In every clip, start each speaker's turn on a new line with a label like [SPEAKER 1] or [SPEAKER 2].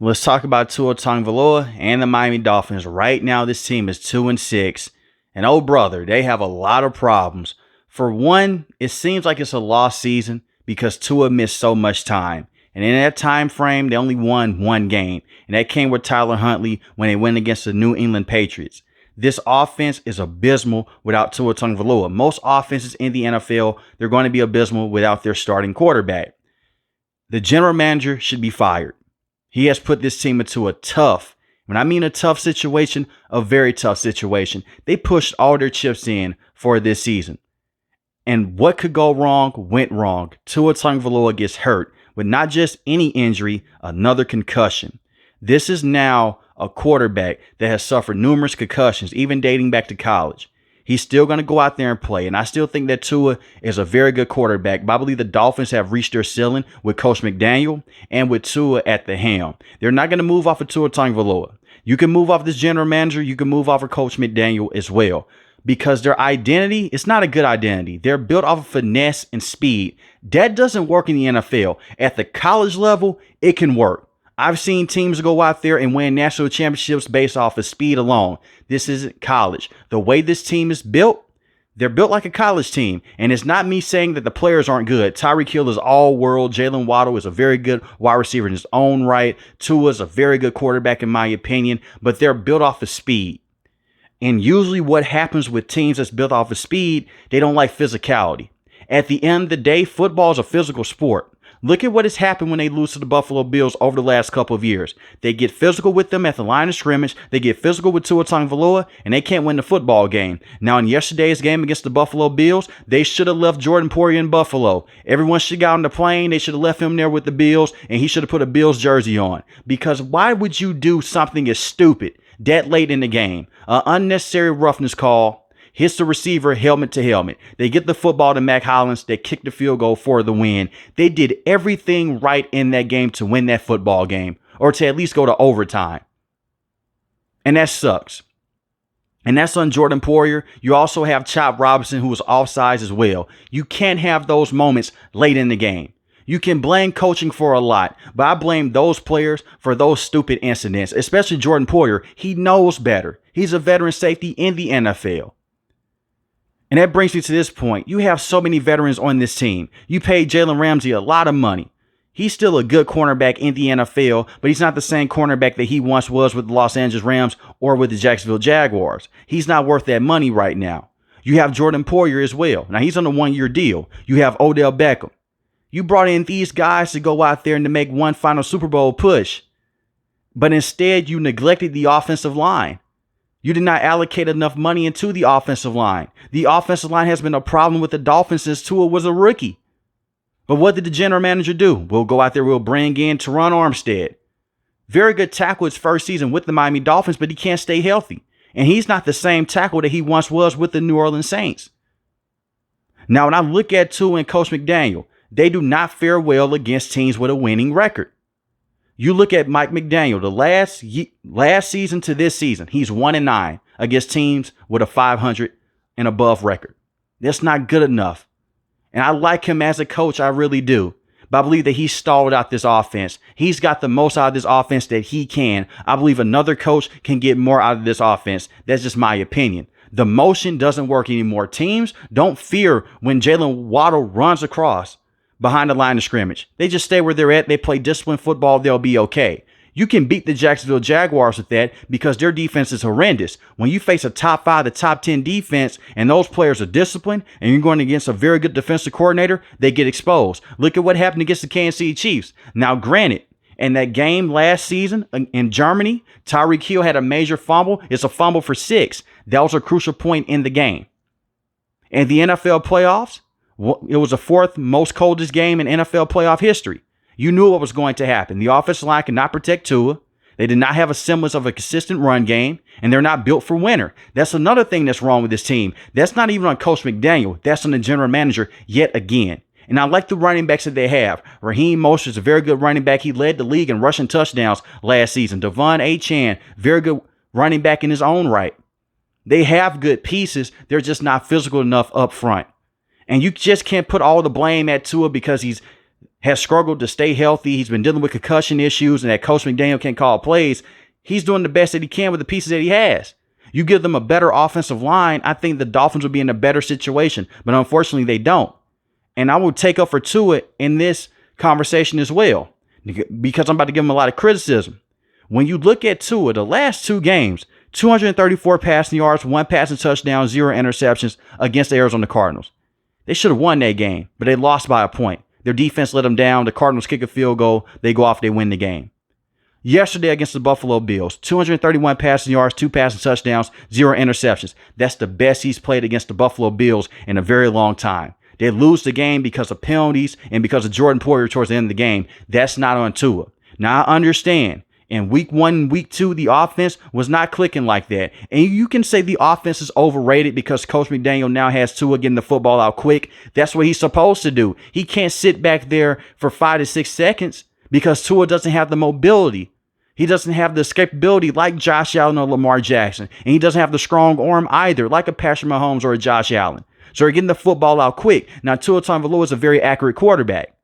[SPEAKER 1] Let's talk about Tua Tagovailoa and the Miami Dolphins. Right now, this team is 2-6. And oh, brother, they have a lot of problems. For one, it seems like it's a lost season because Tua missed so much time. And in that time frame, they only won one game. And that came with Tyler Huntley when they went against the New England Patriots. This offense is abysmal without Tua Tagovailoa. Most offenses in the NFL, they're going to be abysmal without their starting quarterback. The general manager should be fired. He has put this team into a tough, when I mean a tough situation, a very tough situation. They pushed all their chips in for this season. And what could go wrong went wrong. Tua Tagovailoa gets hurt with not just any injury, another concussion. This is now a quarterback that has suffered numerous concussions, even dating back to college. He's still going to go out there and play. And I still think that Tua is a very good quarterback. But I believe the Dolphins have reached their ceiling with Coach McDaniel and with Tua at the helm. They're not going to move off of Tua Tagovailoa. You can move off this general manager. You can move off of Coach McDaniel as well. Because their identity, it's not a good identity. They're built off of finesse and speed. That doesn't work in the NFL. At the college level, it can work. I've seen teams go out there and win national championships based off of speed alone. This isn't college. The way this team is built, they're built like a college team. And it's not me saying that the players aren't good. Tyreek Hill is all world. Jalen Waddle is a very good wide receiver in his own right. Tua is a very good quarterback in my opinion. But they're built off of speed. And usually what happens with teams that's built off of speed, they don't like physicality. At the end of the day, football is a physical sport. Look at what has happened when they lose to the Buffalo Bills over the last couple of years. They get physical with them at the line of scrimmage. They get physical with Tua Tagovailoa, and they can't win the football game. Now, in yesterday's game against the Buffalo Bills, they should have left Jordan Poyer in Buffalo. Everyone should have got on the plane. They should have left him there with the Bills, and he should have put a Bills jersey on. Because why would you do something as stupid that late in the game? An unnecessary roughness call. Hits the receiver helmet to helmet. They get the football to Mac Hollins. They kick the field goal for the win. They did everything right in that game to win that football game or to at least go to overtime. And that sucks. And that's on Jordan Poyer. You also have Chop Robinson, who was offsides as well. You can't have those moments late in the game. You can blame coaching for a lot, but I blame those players for those stupid incidents, especially Jordan Poyer. He knows better. He's a veteran safety in the NFL. And that brings me to this point. You have so many veterans on this team. You paid Jalen Ramsey a lot of money. He's still a good cornerback in the NFL, but he's not the same cornerback that he once was with the Los Angeles Rams or with the Jacksonville Jaguars. He's not worth that money right now. You have Jordan Poyer as well. Now, he's on a one-year deal. You have Odell Beckham. You brought in these guys to go out there and to make one final Super Bowl push. But instead, you neglected the offensive line. You did not allocate enough money into the offensive line. The offensive line has been a problem with the Dolphins since Tua was a rookie. But what did the general manager do? We'll go out there, we'll bring in Teron Armstead. Very good tackle his first season with the Miami Dolphins, but he can't stay healthy. And he's not the same tackle that he once was with the New Orleans Saints. Now, when I look at Tua and Coach McDaniel, they do not fare well against teams with a winning record. You look at Mike McDaniel, the last season to this season, he's 1-9 against teams with a 500 and above record. That's not good enough. And I like him as a coach, I really do. But I believe that he stalled out this offense. He's got the most out of this offense that he can. I believe another coach can get more out of this offense. That's just my opinion. The motion doesn't work anymore. Teams don't fear when Jalen Waddle runs across behind the line of scrimmage. They just stay where they're at. They play disciplined football. They'll be okay. You can beat the Jacksonville Jaguars with that because their defense is horrendous. When you face a top 5 to top 10 defense and those players are disciplined and you're going against a very good defensive coordinator, they get exposed. Look at what happened against the Kansas City Chiefs. Now, granted, in that game last season in Germany, Tyreek Hill had a major fumble. It's a fumble for 6. That was a crucial point in the game. In the NFL playoffs, it was the 4th most coldest game in NFL playoff history. You knew what was going to happen. The offensive line could not protect Tua. They did not have a semblance of a consistent run game, and they're not built for winter. That's another thing that's wrong with this team. That's not even on Coach McDaniel. That's on the general manager yet again. And I like the running backs that they have. Raheem Mostert is a very good running back. He led the league in rushing touchdowns last season. Devon Achane, very good running back in his own right. They have good pieces. They're just not physical enough up front. And you just can't put all the blame at Tua because has struggled to stay healthy. He's been dealing with concussion issues and that Coach McDaniel can't call plays. He's doing the best that he can with the pieces that he has. You give them a better offensive line, I think the Dolphins would be in a better situation. But unfortunately, they don't. And I will take up for Tua in this conversation as well, because I'm about to give him a lot of criticism. When you look at Tua, the last 2 games, 234 passing yards, 1 passing touchdown, 0 interceptions against the Arizona Cardinals. They should have won that game, but they lost by a point. Their defense let them down. The Cardinals kick a field goal. They go off, they win the game. Yesterday against the Buffalo Bills, 231 passing yards, 2 passing touchdowns, 0 interceptions. That's the best he's played against the Buffalo Bills in a very long time. They lose the game because of penalties and because of Jordan Poyer towards the end of the game. That's not on Tua. Now, I understand. In week 1 and week 2, the offense was not clicking like that. And you can say the offense is overrated because Coach McDaniel now has Tua getting the football out quick. That's what he's supposed to do. He can't sit back there for 5 to 6 seconds because Tua doesn't have the mobility. He doesn't have the escapability like Josh Allen or Lamar Jackson. And he doesn't have the strong arm either, like a Patrick Mahomes or a Josh Allen. So they're getting the football out quick. Now, Tua Tagovailoa is a very accurate quarterback.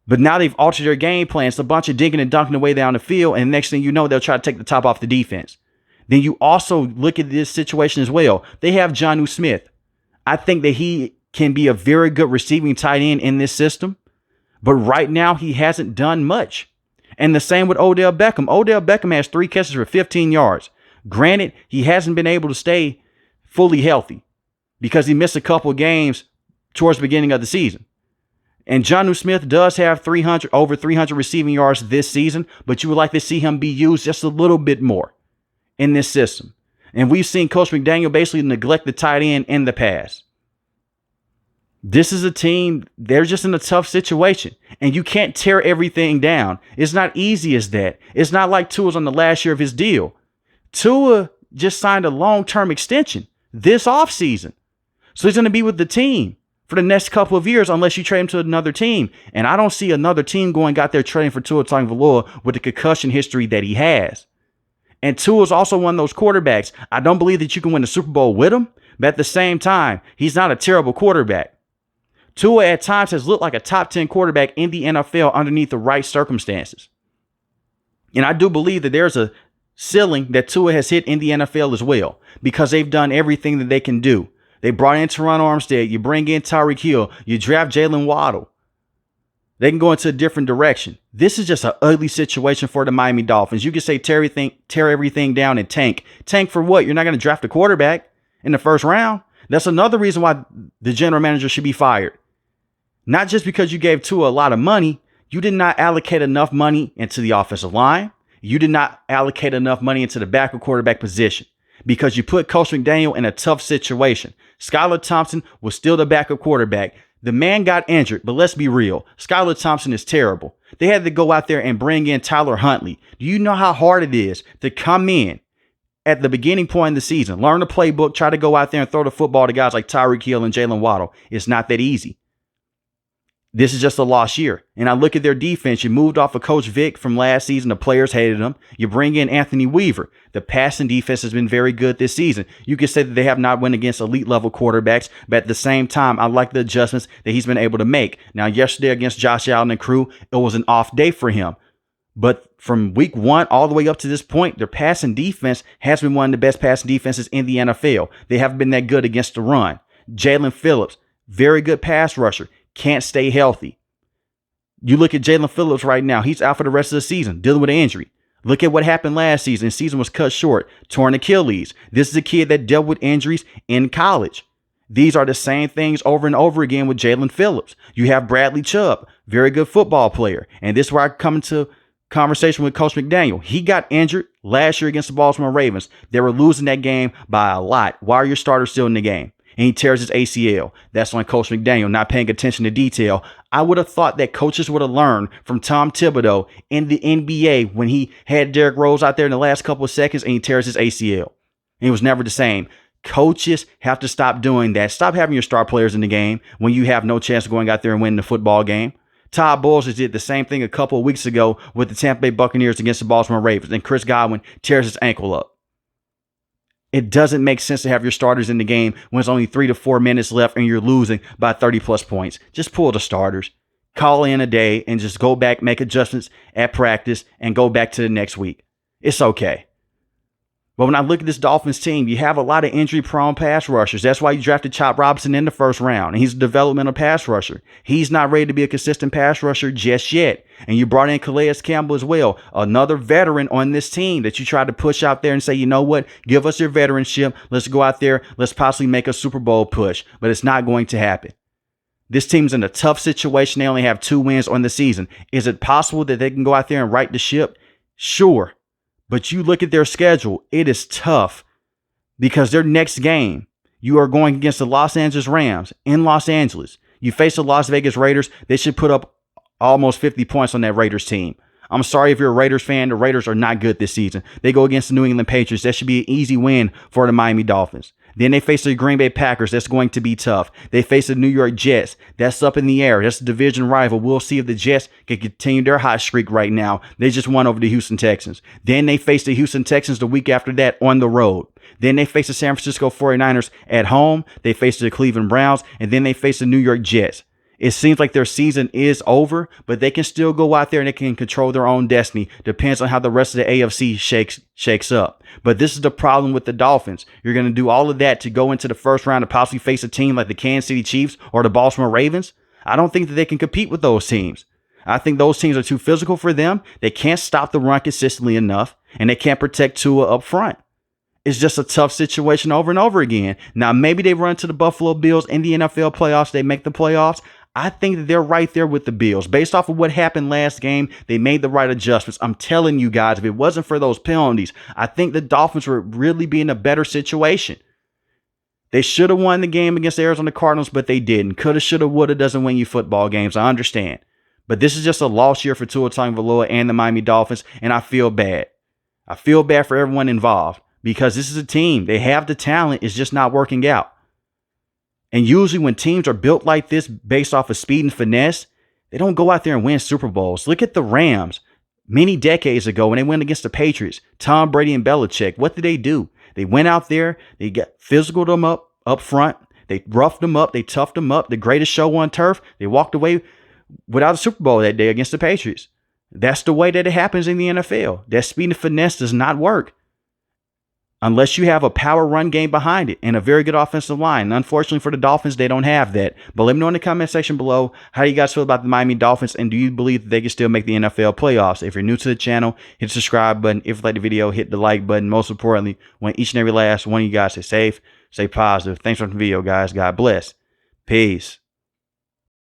[SPEAKER 1] But now they've altered their game plan. It's a bunch of dinking and dunking away down the field. And next thing you know, they'll try to take the top off the defense. Then you also look at this situation as well. They have Jonnu Smith. I think that he can be a very good receiving tight end in this system. But right now, he hasn't done much. And the same with Odell Beckham. Odell Beckham has 3 catches for 15 yards. Granted, he hasn't been able to stay fully healthy because he missed a couple of games towards the beginning of the season. And Jonnu Smith does have over 300 receiving yards this season, but you would like to see him be used just a little bit more in this system. And we've seen Coach McDaniel basically neglect the tight end in the past. This is a team, they're just in a tough situation. And you can't tear everything down. It's not easy as that. It's not like Tua's on the last year of his deal. Tua just signed a long-term extension this offseason. So he's going to be with the team for the next couple of years unless you trade him to another team. And I don't see another team going out there trading for Tua Tagovailoa with the concussion history that he has. And Tua's also one of those quarterbacks. I don't believe that you can win the Super Bowl with him, but at the same time, he's not a terrible quarterback. Tua at times has looked like a top 10 quarterback in the NFL underneath the right circumstances. And I do believe that there's a ceiling that Tua has hit in the NFL as well because they've done everything that they can do. They brought in Teron Armstead. You bring in Tyreek Hill. You draft Jalen Waddle. They can go into a different direction. This is just an ugly situation for the Miami Dolphins. You can say tear everything down and tank. Tank for what? You're not going to draft a quarterback in the first round. That's another reason why the general manager should be fired. Not just because you gave Tua a lot of money. You did not allocate enough money into the offensive line. You did not allocate enough money into the backup quarterback position because you put Coach McDaniel in a tough situation. Skylar Thompson was still the backup quarterback. The man got injured, but let's be real. Skylar Thompson is terrible. They had to go out there and bring in Tyler Huntley. Do you know how hard it is to come in at the beginning point of the season, learn the playbook, try to go out there and throw the football to guys like Tyreek Hill and Jalen Waddle? It's not that easy. This is just a lost year. And I look at their defense. You moved off of Coach Vic from last season. The players hated him. You bring in Anthony Weaver. The passing defense has been very good this season. You can say that they have not won against elite level quarterbacks, but at the same time, I like the adjustments that he's been able to make. Now, yesterday against Josh Allen and crew, it was an off day for him. But from week 1 all the way up to this point, their passing defense has been one of the best passing defenses in the NFL. They haven't been that good against the run. Jalen Phillips, very good pass rusher. Can't stay healthy. You look at Jalen Phillips right now. He's out for the rest of the season, dealing with an injury. Look at what happened last season. The season was cut short, torn Achilles. This is a kid that dealt with injuries in college. These are the same things over and over again with Jalen Phillips. You have Bradley Chubb, very good football player. And this is where I come into conversation with Coach McDaniel. He got injured last year against the Baltimore Ravens. They were losing that game by a lot. Why are your starters still in the game? And he tears his ACL. That's on Coach McDaniel, not paying attention to detail. I would have thought that coaches would have learned from Tom Thibodeau in the NBA when he had Derrick Rose out there in the last couple of seconds and he tears his ACL. And it was never the same. Coaches have to stop doing that. Stop having your star players in the game when you have no chance of going out there and winning the football game. Todd Bowles did the same thing a couple of weeks ago with the Tampa Bay Buccaneers against the Baltimore Ravens. And Chris Godwin tears his ankle up. It doesn't make sense to have your starters in the game when it's only 3 to 4 minutes left and you're losing by 30 plus points. Just pull the starters. call in a day and just go back, make adjustments at practice, and go back to the next week. It's okay. But when I look at this Dolphins team, you have a lot of injury-prone pass rushers. That's why you drafted Chop Robinson in the first round, and he's a developmental pass rusher. He's not ready to be a consistent pass rusher just yet. And you brought in Calais Campbell as well, another veteran on this team that you tried to push out there and say, you know what, give us your veteranship. Let's go out there. Let's possibly make a Super Bowl push. But it's not going to happen. This team's in a tough situation. They only have 2 wins on the season. Is it possible that they can go out there and right the ship? Sure. But you look at their schedule, it is tough because their next game, you are going against the Los Angeles Rams in Los Angeles. You face the Las Vegas Raiders. They should put up almost 50 points on that Raiders team. I'm sorry if you're a Raiders fan. The Raiders are not good this season. They go against the New England Patriots. That should be an easy win for the Miami Dolphins. Then they face the Green Bay Packers. That's going to be tough. They face the New York Jets. That's up in the air. That's a division rival. We'll see if the Jets can continue their hot streak right now. They just won over the Houston Texans. Then they face the Houston Texans the week after that on the road. Then they face the San Francisco 49ers at home. They face the Cleveland Browns. And then they face the New York Jets. It seems like their season is over, but they can still go out there and they can control their own destiny. Depends on how the rest of the AFC shakes up. But this is the problem with the Dolphins. You're going to do all of that to go into the first round to possibly face a team like the Kansas City Chiefs or the Baltimore Ravens. I don't think that they can compete with those teams. I think those teams are too physical for them. They can't stop the run consistently enough, and they can't protect Tua up front. It's just a tough situation over and over again. Now, maybe they run to the Buffalo Bills in the NFL playoffs. They make the playoffs. I think that they're right there with the Bills. Based off of what happened last game, they made the right adjustments. I'm telling you guys, if it wasn't for those penalties, I think the Dolphins would really be in a better situation. They should have won the game against the Arizona Cardinals, but they didn't. Coulda, shoulda, woulda doesn't win you football games. I understand. But this is just a lost year for Tua Tagovailoa and the Miami Dolphins, and I feel bad. I feel bad for everyone involved because this is a team. They have the talent. It's just not working out. And usually when teams are built like this based off of speed and finesse, they don't go out there and win Super Bowls. Look at the Rams many decades ago when they went against the Patriots, Tom Brady and Belichick. What did they do? They went out there, they got physical them up front, they roughed them up, they toughed them up, the greatest show on turf. They walked away without a Super Bowl that day against the Patriots. That's the way that it happens in the NFL. That speed and finesse does not work unless you have a power run game behind it and a very good offensive line. And unfortunately for the Dolphins, they don't have that. But let me know in the comment section below how you guys feel about the Miami Dolphins, and do you believe that they can still make the NFL playoffs? If you're new to the channel, hit the subscribe button. If you like the video, hit the like button. Most importantly, want each and every last one of you guys stay safe, stay positive. Thanks for watching the video, guys. God bless. Peace.